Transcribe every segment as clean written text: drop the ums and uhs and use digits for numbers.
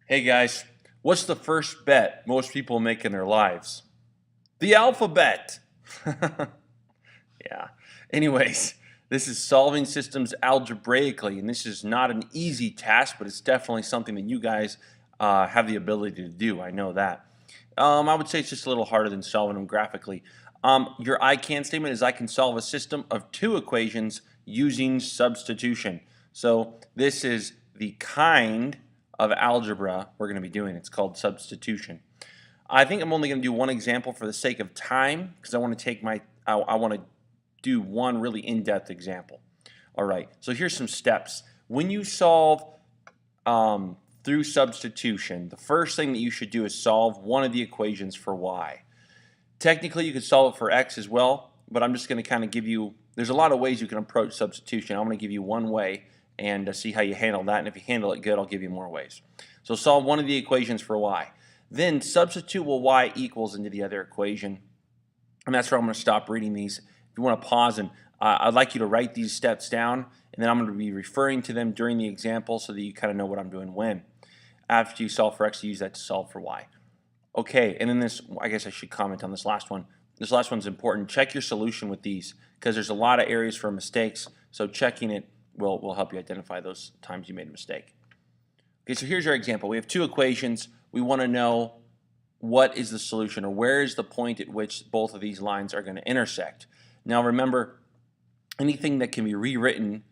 Hey guys, what's the first bet most people make in their lives? The alphabet. Yeah. Anyways, this is solving systems algebraically, and this is not an easy task, but it's definitely something that you guys have the ability to do. I know that. I would say it's just a little harder than solving them graphically. Your I can statement is I can solve a system of two equations using substitution. So this is the kind of algebra we're going to be doing. It's called substitution. I think I'm only going to do one example for the sake of time because I want to take I want to do one really in-depth example. All right, so here's some steps. When you solve through substitution, the first thing that you should do is solve one of the equations for y. Technically, you could solve it for x as well, but I'm just going to kind of give you, there's a lot of ways you can approach substitution. I'm going to give you one way and see how you handle that, and if you handle it good, I'll give you more ways. So solve one of the equations for y. Then substitute what y equals into the other equation, and that's where I'm going to stop reading these. If you want to pause, and I'd like you to write these steps down, and then I'm going to be referring to them during the example so that you kind of know what I'm doing when. After you solve for x, you use that to solve for y. Okay, and then this, I guess I should comment on this last one. This last one's important. Check your solution with these because there's a lot of areas for mistakes, so checking it will help you identify those times you made a mistake. Okay, so here's our example. We have two equations. We want to know what is the solution, or where is the point at which both of these lines are going to intersect. Now remember, anything that can be rewritten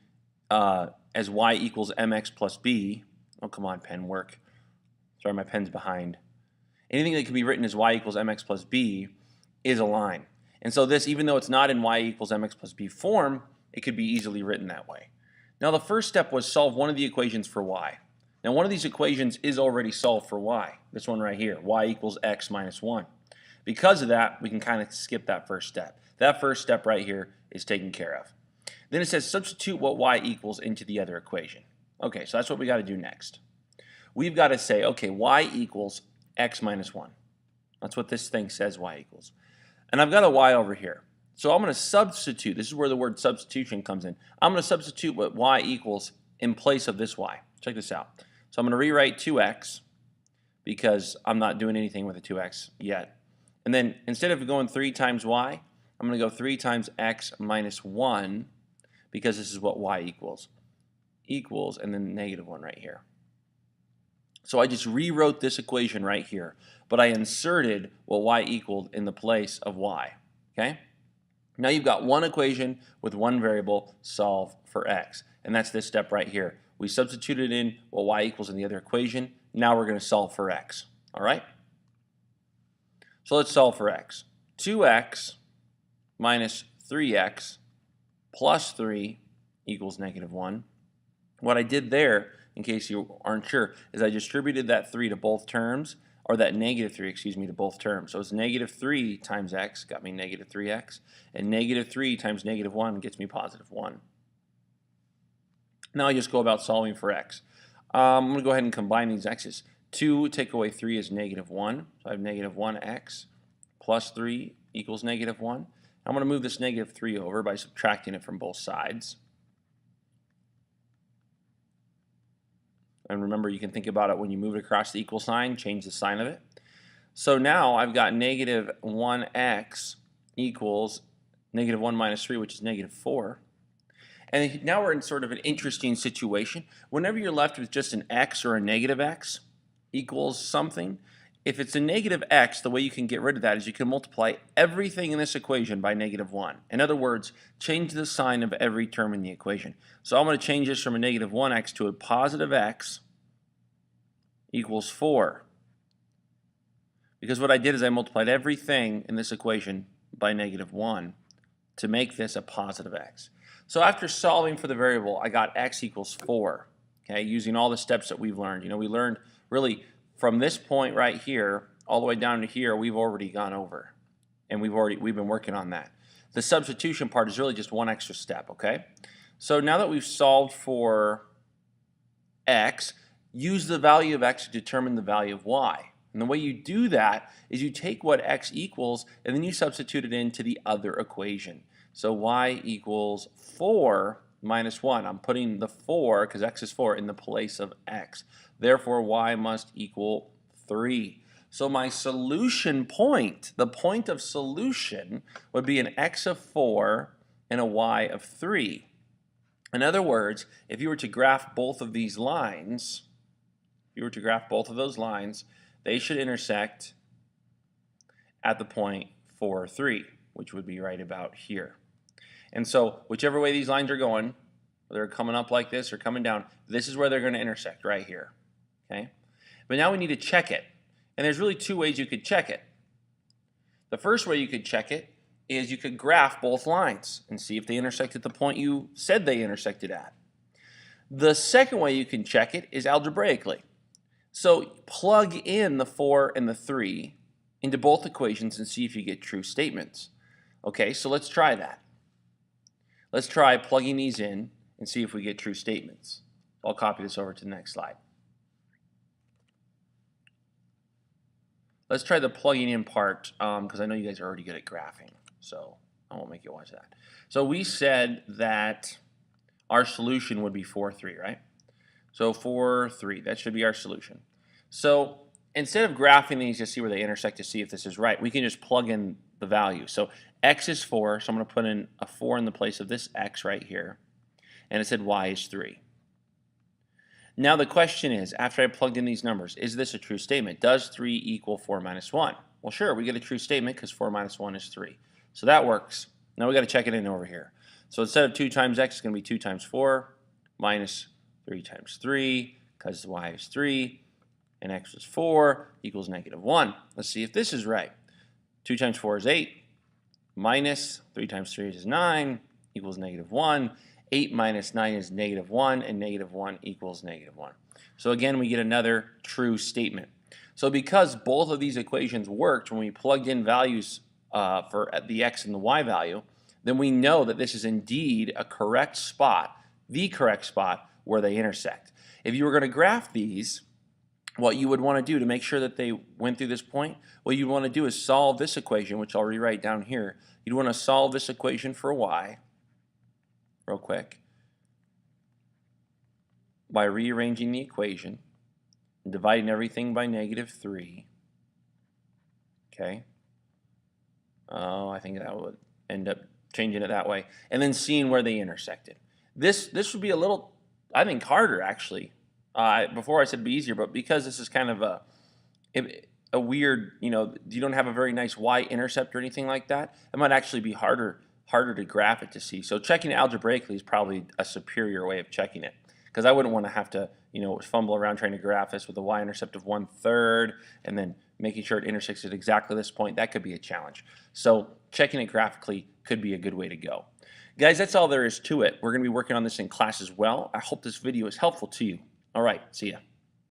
as y equals mx plus b, oh come on pen, work. Sorry, my pen's behind. Anything that can be written as y equals mx plus b is a line. And so this, even though it's not in y equals mx plus b form, it could be easily written that way. Now the first step was solve one of the equations for y. Now one of these equations is already solved for y. This one right here, y equals x minus 1. Because of that, we can kind of skip that first step. That first step right here is taken care of. Then it says substitute what y equals into the other equation. Okay, so that's what we got to do next. We've got to say, okay, y equals x minus 1. That's what this thing says y equals. And I've got a y over here. So I'm going to substitute. This is where the word substitution comes in. I'm going to substitute what y equals in place of this y. Check this out. So I'm going to rewrite 2x because I'm not doing anything with the 2x yet. And then instead of going 3 times y, I'm going to go 3 times x minus 1 because this is what y equals. Equals and then negative 1 right here. So I just rewrote this equation right here, but I inserted what y equaled in the place of y. Okay? Now you've got one equation with one variable, solve for x. And that's this step right here. We substituted in what y equals in the other equation. Now we're going to solve for x. All right? So let's solve for x. 2x minus 3x plus 3 equals negative 1. What I did there, in case you aren't sure, is I distributed that 3 to both terms, or that negative 3, excuse me, to both terms. So it's negative 3 times x got me negative 3x, and negative 3 times negative 1 gets me positive 1. Now I just go about solving for x. I'm going to go ahead and combine these x's. 2 take away 3 is negative 1, so I have negative 1x plus 3 equals negative 1. I'm going to move this negative 3 over by subtracting it from both sides. And remember, you can think about it when you move it across the equal sign, change the sign of it. So now I've got negative 1x equals negative 1 minus 3, which is negative 4. And now we're in sort of an interesting situation. Whenever you're left with just an x or a negative x equals something, if it's a negative x, the way you can get rid of that is you can multiply everything in this equation by negative 1. In other words, change the sign of every term in the equation. So I'm going to change this from a negative 1x to a positive x equals 4. Because what I did is I multiplied everything in this equation by negative 1 to make this a positive x. So after solving for the variable, I got x equals 4. Okay, using all the steps that we've learned. You know, we learned really from this point right here all the way down to here, we've already gone over, and we've been working on that. The substitution part is really just one extra step. Okay, so now that we've solved for x, use the value of x to determine the value of y. And the way you do that is you take what x equals and then you substitute it into the other equation. So y equals 4 minus 1. I'm putting the 4, because x is 4, in the place of x. Therefore, y must equal 3. So my solution point, the point of solution, would be an x of 4 and a y of 3. In other words, if you were to graph both of these lines, they should intersect at the point 4, 3, which would be right about here. And so whichever way these lines are going, whether they're coming up like this or coming down, this is where they're going to intersect, right here. Okay? But now we need to check it. And there's really two ways you could check it. The first way you could check it is you could graph both lines and see if they intersect at the point you said they intersected at. The second way you can check it is algebraically. So plug in the 4 and the 3 into both equations and see if you get true statements. Okay, so let's try that. Let's try plugging these in and see if we get true statements. I'll copy this over to the next slide. Let's try the plugging in part because I know you guys are already good at graphing, so I won't make you watch that. So we said that our solution would be 4, 3, right? So 4, 3, that should be our solution. So instead of graphing these to see where they intersect to see if this is right, we can just plug in the value. So x is 4, so I'm going to put in a 4 in the place of this x right here. And it said y is 3. Now the question is, after I plugged in these numbers, is this a true statement? Does 3 equal 4 minus 1? Well, sure, we get a true statement because 4 minus 1 is 3. So that works. Now we got to check it in over here. So instead of 2 times x, it's going to be 2 times 4 minus 3 times 3, because y is 3, and x is 4, equals negative 1. Let's see if this is right. 2 times 4 is 8, minus 3 times 3 is 9, equals negative 1. 8 minus 9 is negative 1, and negative 1 equals negative 1. So again, we get another true statement. So because both of these equations worked when we plugged in values for the x and the y value, then we know that this is indeed a correct spot, the correct spot where they intersect. If you were going to graph these, what you would want to do to make sure that they went through this point, what you want to do is solve this equation, which I'll rewrite down here. You'd want to solve this equation for y real quick by rearranging the equation and dividing everything by negative 3. Okay. I think that would end up changing it that way. And then seeing where they intersected. This would be a little, I think, harder actually. Before I said it'd be easier, but because this is kind of a weird, you don't have a very nice y-intercept or anything like that, it might actually be harder to graph it to see. So checking it algebraically is probably a superior way of checking it, because I wouldn't want to have to, fumble around trying to graph this with a y-intercept of 1/3 and then making sure it intersects at exactly this point. That could be a challenge. So checking it graphically could be a good way to go. Guys, that's all there is to it. We're going to be working on this in class as well. I hope this video is helpful to you. All right, see ya.